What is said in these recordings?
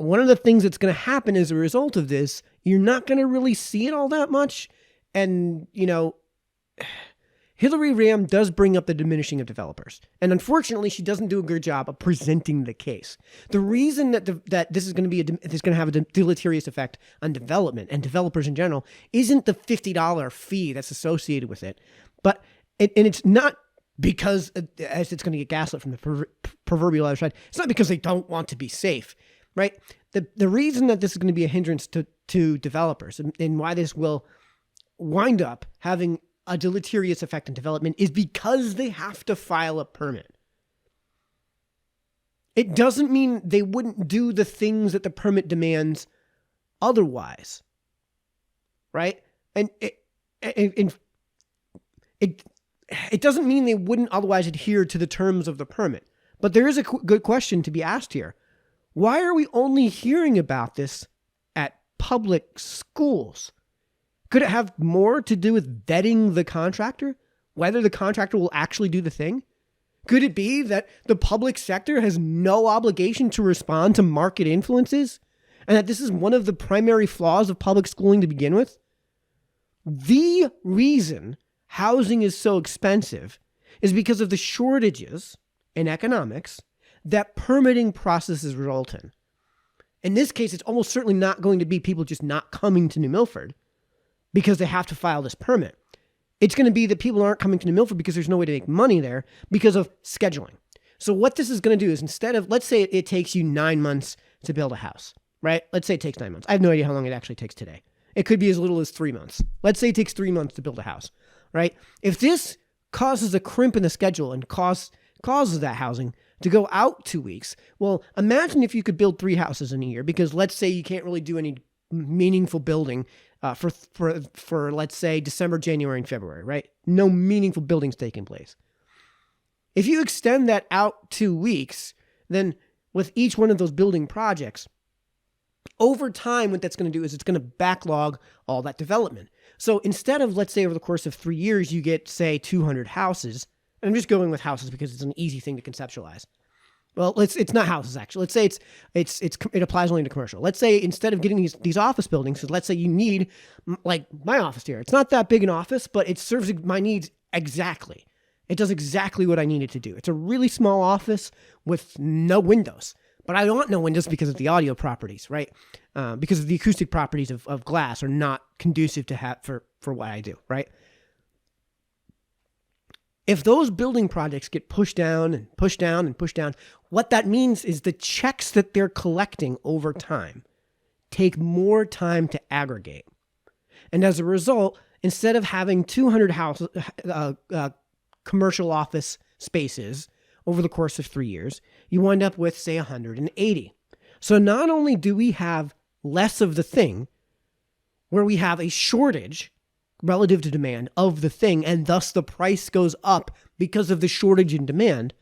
one of the things that's going to happen as a result of this, you're not going to really see it all that much. And, Hillary Ram does bring up the diminishing of developers. And unfortunately, she doesn't do a good job of presenting the case. The reason that this is going to have a deleterious effect on development and developers in general isn't the $50 fee that's associated with it. But, and it's not because as it's going to get gaslit from the proverbial other side. It's not because they don't want to be safe, right? The reason that this is going to be a hindrance to developers and why this will wind up having a deleterious effect on development is because they have to file a permit. It doesn't mean they wouldn't do the things that the permit demands otherwise, right? And it doesn't mean they wouldn't otherwise adhere to the terms of the permit. But there is a good question to be asked here. Why are we only hearing about this at public schools? Could it have more to do with vetting the contractor? Whether the contractor will actually do the thing? Could it be that the public sector has no obligation to respond to market influences? And that this is one of the primary flaws of public schooling to begin with? The reason housing is so expensive is because of the shortages in economics that permitting processes result in. In this case, it's almost certainly not going to be people just not coming to New Milford because they have to file this permit. It's going to be that people aren't coming to New Milford because there's no way to make money there because of scheduling. So what this is going to do is instead of, let's say it takes you 9 months to build a house, right? Let's say it takes 9 months. I have no idea how long it actually takes today. It could be as little as 3 months. Let's say it takes 3 months to build a house, right? If this causes a crimp in the schedule and causes that housing to go out 2 weeks, well, imagine if you could build 3 houses in a year, because let's say you can't really do any meaningful building for let's say December, January, and February, right? No meaningful buildings taking place. If you extend that out 2 weeks, then with each one of those building projects, over time, what that's going to do is it's going to backlog all that development. So instead of, let's say over the course of 3 years, you get, say, 200 houses, and I'm just going with houses because it's an easy thing to conceptualize. Well, it's not houses, actually. Let's say it applies only to commercial. Let's say instead of getting these office buildings, so let's say you need, like my office here. It's not that big an office, but it serves my needs exactly. It does exactly what I need it to do. It's a really small office with no windows. But I don't want no windows because of the audio properties, right? Because of the acoustic properties of glass are not conducive to have for what I do, right? If those building projects get pushed down and pushed down and pushed down, what that means is the checks that they're collecting over time take more time to aggregate. And as a result, instead of having 200 commercial office spaces over the course of 3 years, you wind up with, say, 180. So not only do we have less of the thing, where we have a shortage relative to demand of the thing, and thus the price goes up because of the shortage in demand.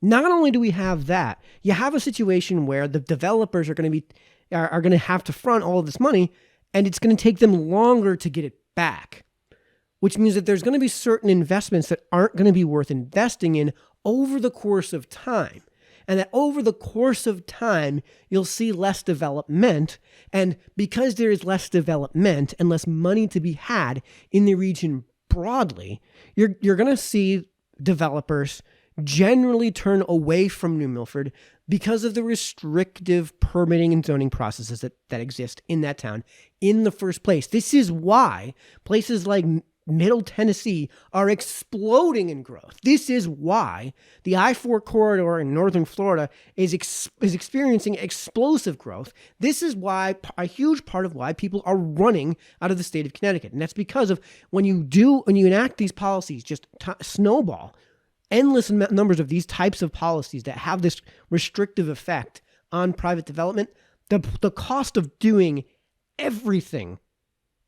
Not only do we have that, you have a situation where the developers are going to have to front all of this money, and it's going to take them longer to get it back, which means that there's going to be certain investments that aren't going to be worth investing in over the course of time. And that over the course of time, you'll see less development. And because there is less development and less money to be had in the region broadly, you're going to see developers generally turn away from New Milford because of the restrictive permitting and zoning processes that exist in that town in the first place. This is why places like Middle Tennessee are exploding in growth. This is why the I-4 corridor in northern Florida is experiencing explosive growth. This is why a huge part of why people are running out of the state of Connecticut. And that's because of when you enact these policies, just snowball endless numbers of these types of policies that have this restrictive effect on private development, the cost of doing everything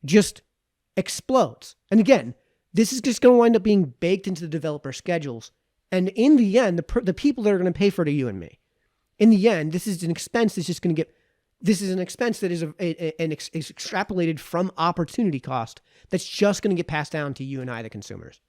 just explodes. And again, this is just going to wind up being baked into the developer schedules. And in the end, the people that are going to pay for it are you and me. In the end, this is an expense that's just going to this is an expense that is extrapolated from opportunity cost that's just going to get passed down to you and I, the consumers.